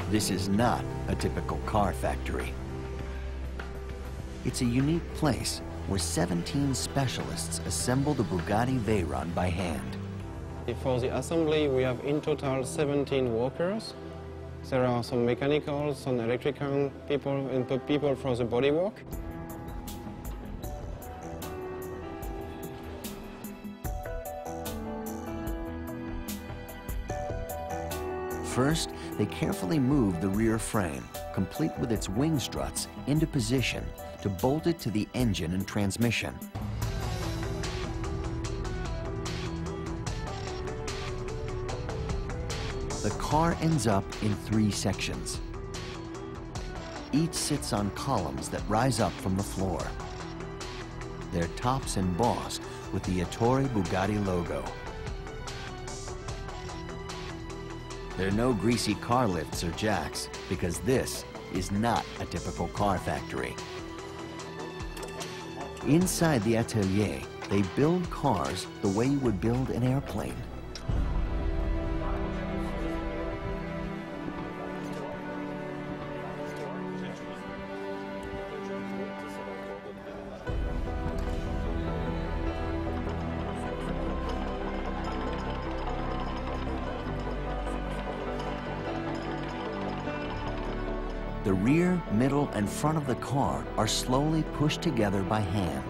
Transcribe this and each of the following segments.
This is not a typical car factory. It's a unique place where 17 specialists assemble the Bugatti Veyron by hand. For the assembly, we have in total 17 workers. There are some mechanical, some electrical people, and people for the bodywork. First, they carefully move the rear frame, complete with its wing struts, into position to bolt it to the engine and transmission. The car ends up in 3 sections. Each sits on columns that rise up from the floor. Their tops embossed with the Ettore Bugatti logo. There are no greasy car lifts or jacks, because this is not a typical car factory. Inside the atelier, they build cars the way you would build an airplane. The rear, middle, and front of the car are slowly pushed together by hand.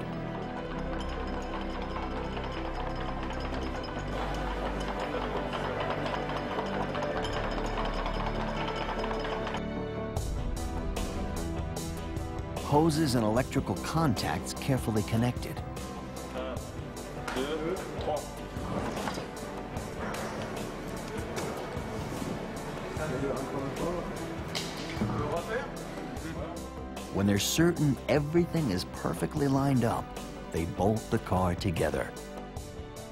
Hoses and electrical contacts carefully connected. When they're certain everything is perfectly lined up, they bolt the car together.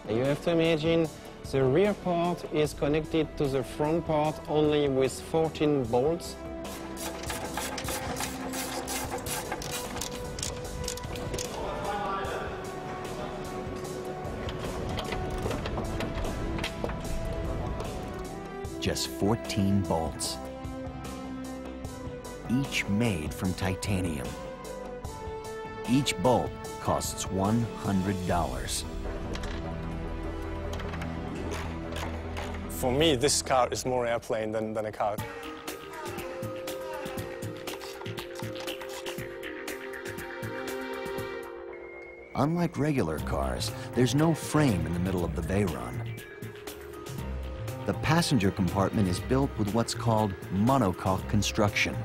You have to imagine the rear part is connected to the front part only with 14 bolts. Just 14 bolts, each made from titanium. Each bolt costs $100. For me, this car is more airplane than a car. Unlike regular cars, there's no frame in the middle of the Veyron. The passenger compartment is built with what's called monocoque construction.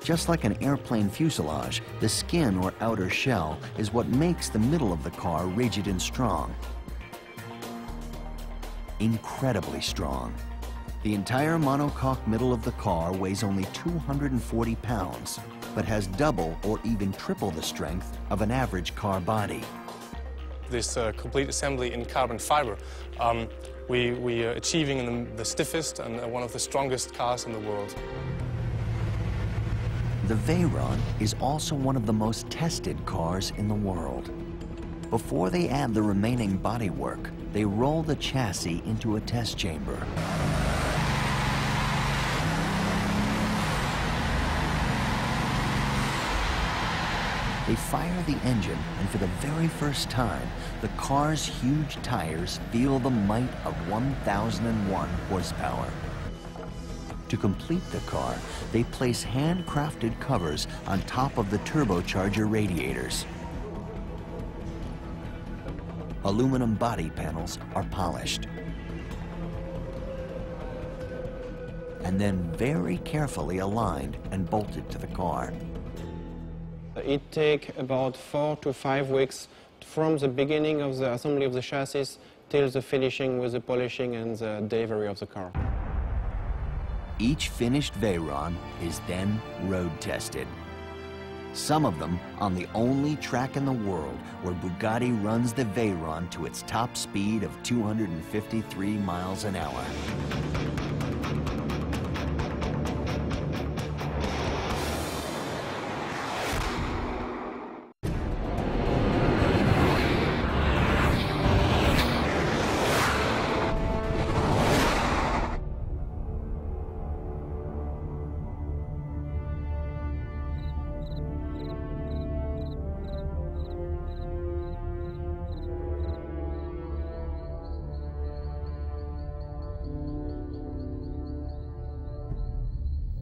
Just like an airplane fuselage, the skin or outer shell is what makes the middle of the car rigid and strong. Incredibly strong. The entire monocoque middle of the car weighs only 240 pounds, but has double or even triple the strength of an average car body. This complete assembly in carbon fiber, we are achieving the stiffest and one of the strongest cars in the world. The Veyron is also one of the most tested cars in the world. Before they add the remaining bodywork, they roll the chassis into a test chamber. They fire the engine, and for the very first time, the car's huge tires feel the might of 1,001 horsepower. To complete the car, they place handcrafted covers on top of the turbocharger radiators. Aluminum body panels are polished. And then very carefully aligned and bolted to the car. It takes about 4 to 5 weeks from the beginning of the assembly of the chassis till the finishing with the polishing and the delivery of the car. Each finished Veyron is then road tested. Some of them on the only track in the world where Bugatti runs the Veyron to its top speed of 253 miles an hour.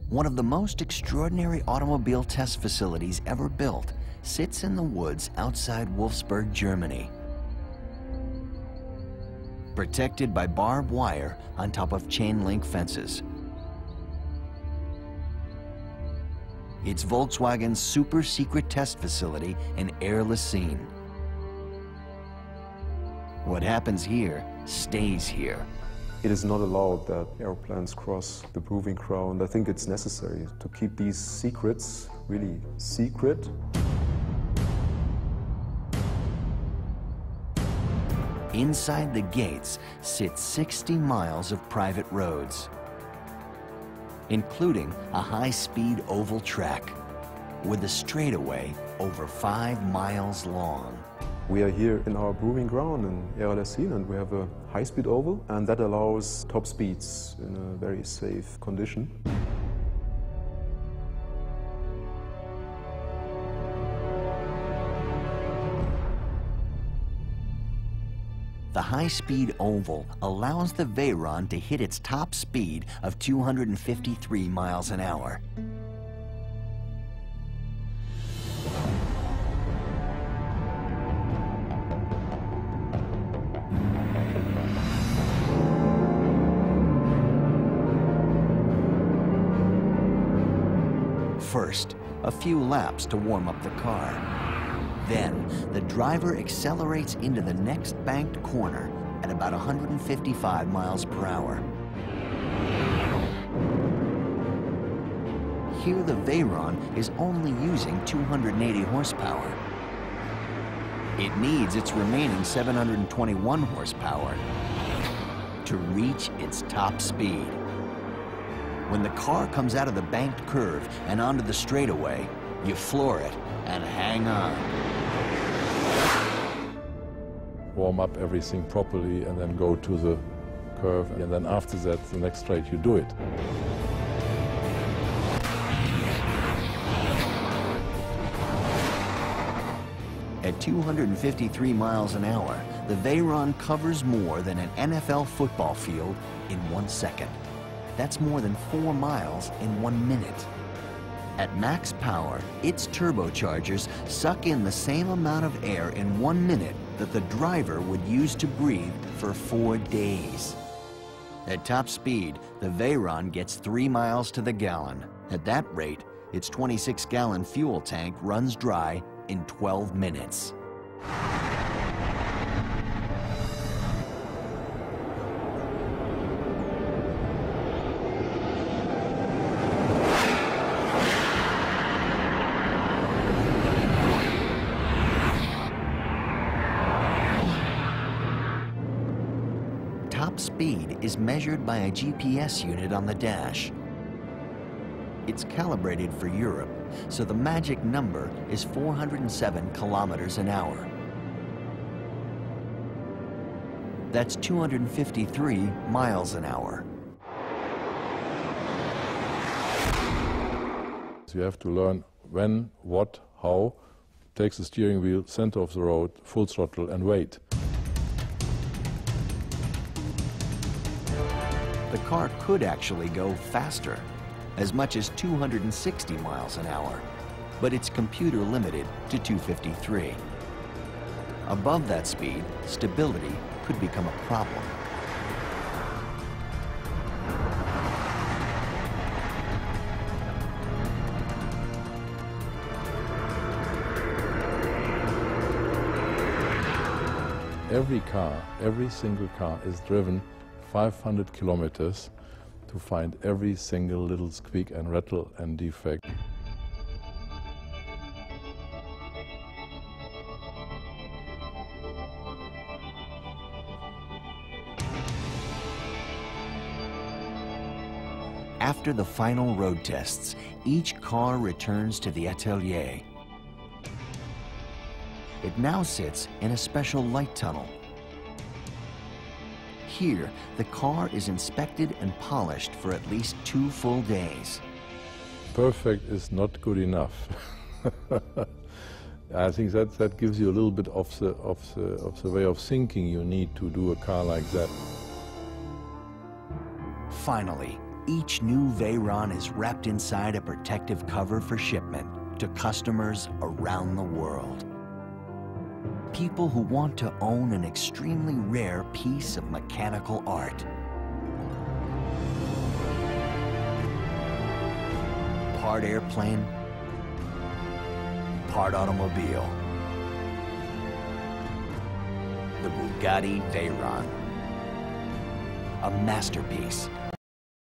One of the most extraordinary automobile test facilities ever built sits in the woods outside Wolfsburg, Germany. Protected by barbed wire on top of chain-link fences. It's Volkswagen's super-secret test facility in Air-les-Cygnes. What happens here stays here. It is not allowed that airplanes cross the proving ground. I think it's necessary to keep these secrets really secret. Inside the gates sit 60 miles of private roads, including a high-speed oval track with a straightaway over 5 miles long. We are here in our proving ground in Air-les-Cygnes, and we have a high-speed oval, and that allows top speeds in a very safe condition. The high-speed oval allows the Veyron to hit its top speed of 253 miles an hour. First, a few laps to warm up the car. Then, the driver accelerates into the next banked corner at about 155 miles per hour. Here, the Veyron is only using 280 horsepower. It needs its remaining 721 horsepower to reach its top speed. When the car comes out of the banked curve and onto the straightaway, you floor it and hang on. Warm up everything properly and then go to the curve, and then after that, the next straight, you do it. At 253 miles an hour, the Veyron covers more than an NFL football field in 1 second. That's more than 4 miles in 1 minute. At max power, its turbochargers suck in the same amount of air in 1 minute that the driver would use to breathe for 4 days. At top speed, the Veyron gets 3 miles to the gallon. At that rate, its 26-gallon fuel tank runs dry in 12 minutes. Top speed is measured by a GPS unit on the dash. It's calibrated for Europe, so the magic number is 407 kilometers an hour. That's 253 miles an hour. So you have to learn when, what, how, take the steering wheel, center of the road, full throttle, and wait. The car could actually go faster, as much as 260 miles an hour, but it's computer limited to 253. Above that speed, stability could become a problem. Every car, every single car is driven 500 kilometers to find every single little squeak and rattle and defect. After the final road tests, each car returns to the atelier. It now sits in a special light tunnel. Here, the car is inspected and polished for at least 2 full days. Perfect is not good enough. I think that gives you a little bit of the way of thinking you need to do a car like that. Finally, Each new Veyron is wrapped inside a protective cover for shipment to customers around the world. People who want to own an extremely rare piece of mechanical art. Part airplane, part automobile. The Bugatti Veyron. A masterpiece